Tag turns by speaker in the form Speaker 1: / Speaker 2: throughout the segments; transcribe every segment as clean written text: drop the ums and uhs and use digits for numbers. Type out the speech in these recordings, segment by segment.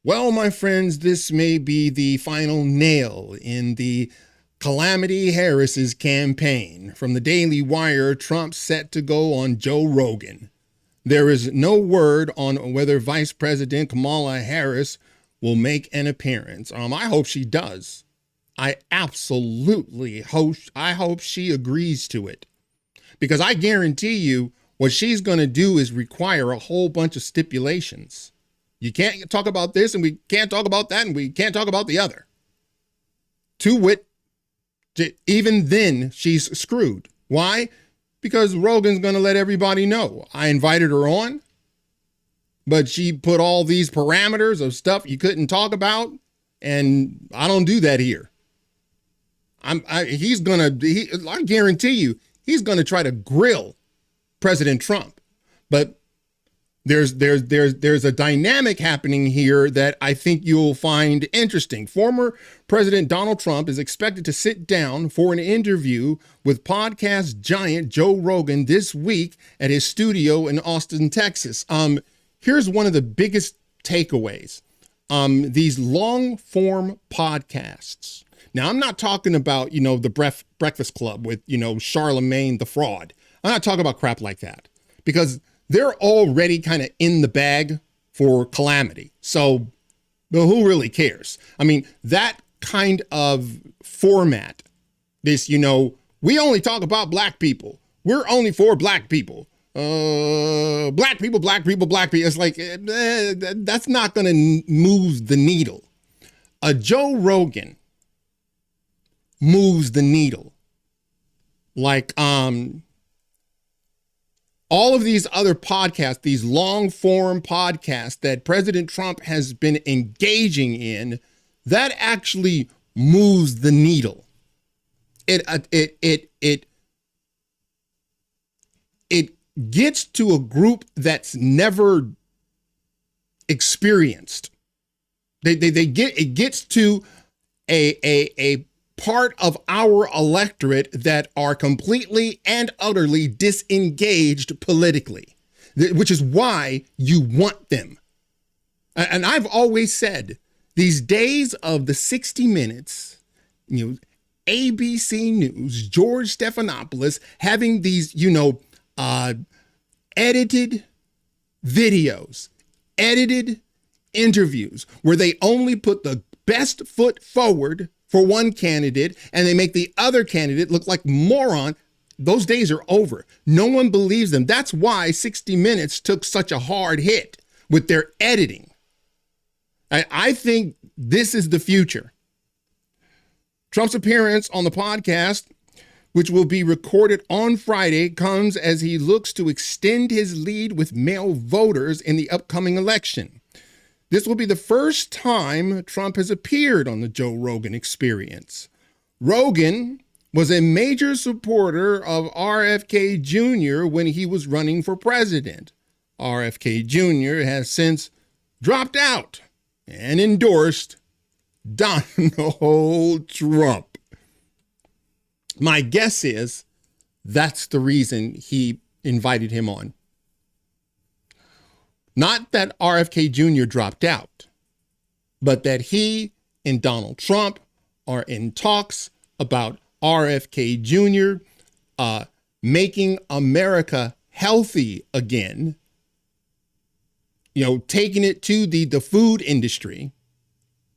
Speaker 1: Well, my friends, this may be the final nail in the Calamity Harris's campaign. From the Daily Wire, Trump set to go on Joe Rogan. There is no word on whether Vice President Kamala Harris will make an appearance. I hope she does. I absolutely hope she agrees to it. Because I guarantee you what she's going to do is require a whole bunch of stipulations. You can't talk about this and we can't talk about that and we can't talk about the other. To wit, even then she's screwed. Why? Because Rogan's going to let everybody know. I invited her on, but she put all these parameters of stuff you couldn't talk about, and I don't do that here. I guarantee you, he's going to try to grill President Trump. But there's a dynamic happening here that I think you'll find interesting. Former President Donald Trump is expected to sit down for an interview with podcast giant Joe Rogan this week at his studio in Austin, Texas. Here's one of the biggest takeaways. These long form podcasts. Now, I'm not talking about, the Breakfast Club with, Charlemagne the fraud. I'm not talking about crap like that, because they're already kind of in the bag for calamity. So who really cares? I mean, that kind of format, this, we only talk about black people. We're only for black people. Black people. It's like, that's not going to move the needle. A Joe Rogan moves the needle. Like, all of these other podcasts, these long form podcasts that President Trump has been engaging in, that actually moves the needle. It gets to a group that's never experienced. It gets to a part of our electorate that are completely and utterly disengaged politically, which is why you want them. And I've always said, these days of the 60 Minutes, ABC News, George Stephanopoulos having these, edited videos, edited interviews where they only put the best foot forward for one candidate, and they make the other candidate look like moron. Those days are over. No one believes them. That's why 60 Minutes took such a hard hit with their editing. I think this is the future. Trump's appearance on the podcast, which will be recorded on Friday, comes as he looks to extend his lead with male voters in the upcoming election. This will be the first time Trump has appeared on the Joe Rogan Experience. Rogan was a major supporter of RFK Jr. when he was running for president. RFK Jr. has since dropped out and endorsed Donald Trump. My guess is that's the reason he invited him on. Not that RFK Jr. dropped out, but that he and Donald Trump are in talks about RFK Jr. Making America healthy again, taking it to the food industry,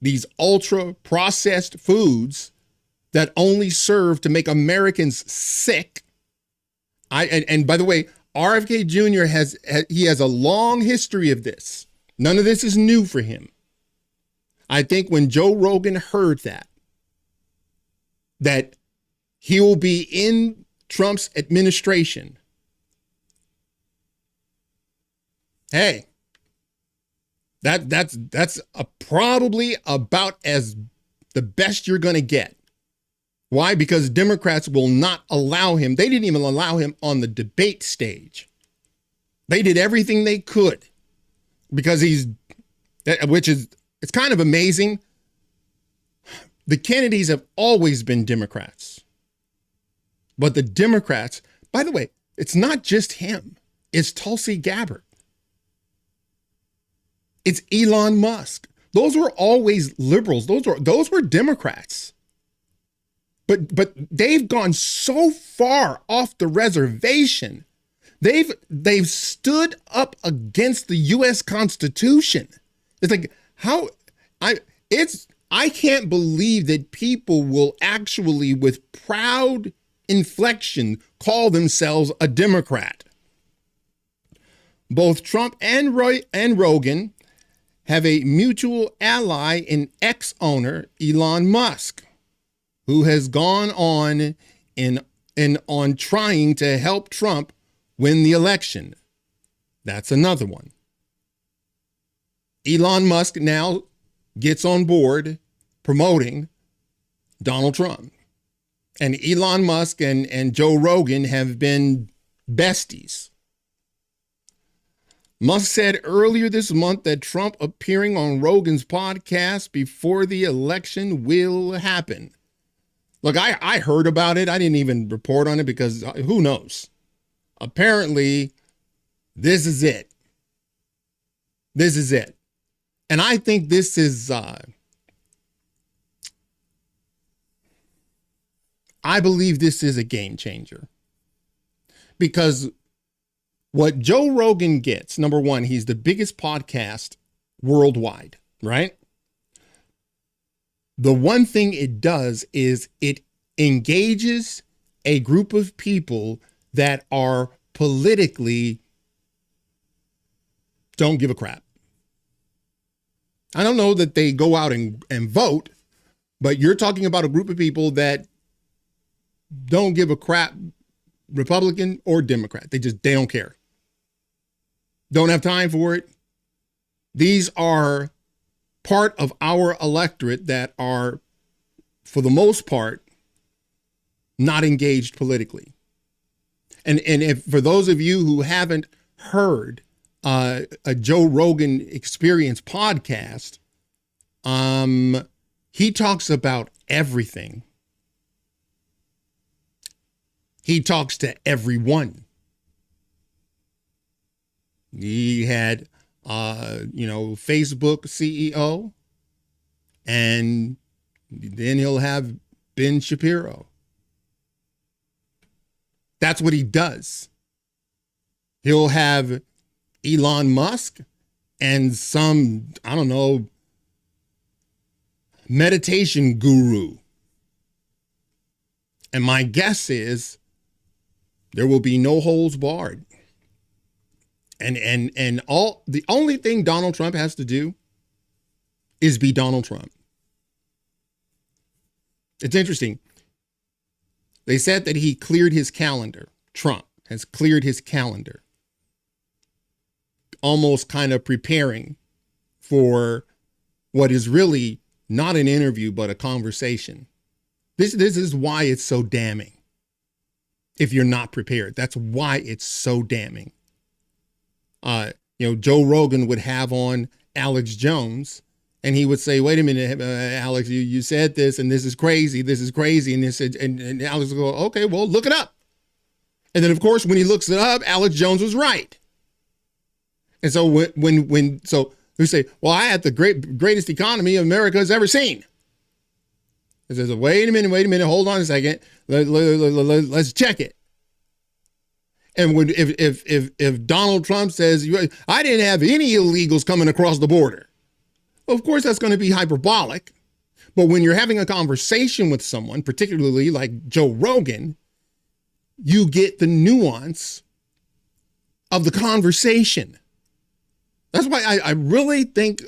Speaker 1: these ultra processed foods that only serve to make Americans sick. And by the way, RFK Jr. has a long history of this. None of this is new for him. I think when Joe Rogan heard that he will be in Trump's administration, hey, that's probably about as the best you're going to get. Why? Because Democrats will not allow him. They didn't even allow him on the debate stage. They did everything they could because it's kind of amazing. The Kennedys have always been Democrats. But the Democrats, by the way, it's not just him. It's Tulsi Gabbard. It's Elon Musk. Those were always liberals. Those were Democrats. But they've gone so far off the reservation. They've stood up against the U.S. Constitution. It's like I can't believe that people will actually, with proud inflection, call themselves a Democrat. Both Trump and Rogan have a mutual ally in ex-owner Elon Musk, who has gone on on trying to help Trump win the election. That's another one. Elon Musk now gets on board promoting Donald Trump. And Elon Musk and Joe Rogan have been besties. Musk said earlier this month that Trump appearing on Rogan's podcast before the election will happen. Look, I heard about it. I didn't even report on it because who knows? Apparently, this is it. This is it. And I think this is, I believe this is a game changer. Because what Joe Rogan gets, number one, he's the biggest podcast worldwide, right? The one thing it does is it engages a group of people that are politically don't give a crap. I don't know that they go out and vote, but you're talking about a group of people that don't give a crap, Republican or Democrat. They don't care. Don't have time for it. These are part of our electorate that are, for the most part, not engaged politically. And if for those of you who haven't heard a Joe Rogan Experience podcast, he talks about everything. He talks to everyone. He had, Facebook CEO, and then he'll have Ben Shapiro. That's what he does. He'll have Elon Musk and some, meditation guru. And my guess is there will be no holds barred. And all the only thing Donald Trump has to do is be Donald Trump. It's interesting. They said that he cleared his calendar. Trump has cleared his calendar, almost kind of preparing for what is really not an interview, but a conversation. This is why it's so damning. If you're not prepared, that's why it's so damning. Joe Rogan would have on Alex Jones, and he would say, "Wait a minute, Alex, you said this, and this is crazy, and this, and Alex would go, "Okay, well, look it up." And then, of course, when he looks it up, Alex Jones was right. And so when we say, "Well, I had the greatest economy America has ever seen," it says, "Wait a minute, hold on a second, let's check it." And if Donald Trump says, "I didn't have any illegals coming across the border," well, of course, that's going to be hyperbolic. But when you're having a conversation with someone, particularly like Joe Rogan, you get the nuance of the conversation. That's why I really think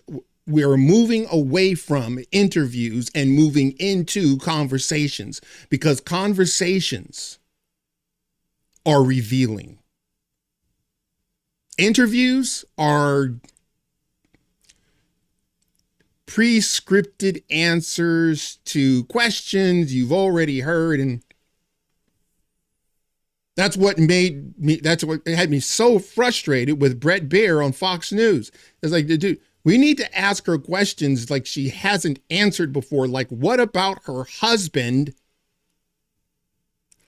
Speaker 1: we're moving away from interviews and moving into conversations, because conversations are revealing. Interviews are pre-scripted answers to questions you've already heard, and that's what had me so frustrated with Bret Baier on Fox News. It's like, dude, we need to ask her questions like she hasn't answered before. Like, what about her husband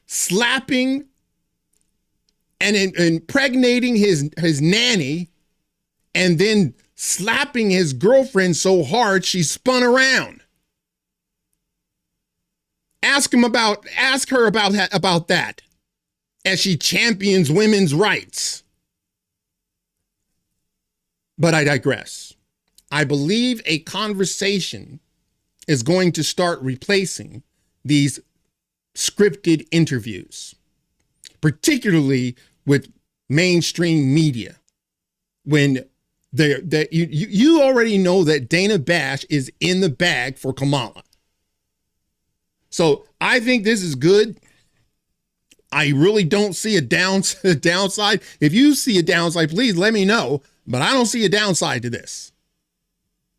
Speaker 1: slapping and impregnating his nanny, and then slapping his girlfriend so hard she spun around. Ask her about that as she champions women's rights. But I digress. I believe a conversation is going to start replacing these scripted interviews, particularly with mainstream media. When you already know that Dana Bash is in the bag for Kamala. So I think this is good. I really don't see a downside. If you see a downside, please let me know. But I don't see a downside to this.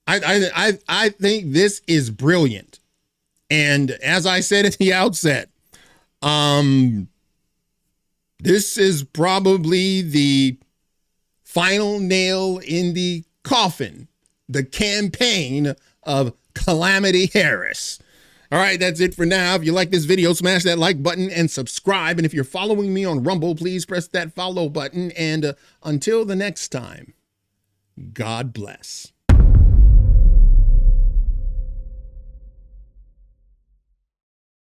Speaker 1: I think this is brilliant. And as I said at the outset, this is probably the final nail in the coffin, the campaign of Calamity Harris. All right, that's it for now. If you like this video, smash that like button and subscribe. And if you're following me on Rumble, please press that follow button. And until the next time, God bless.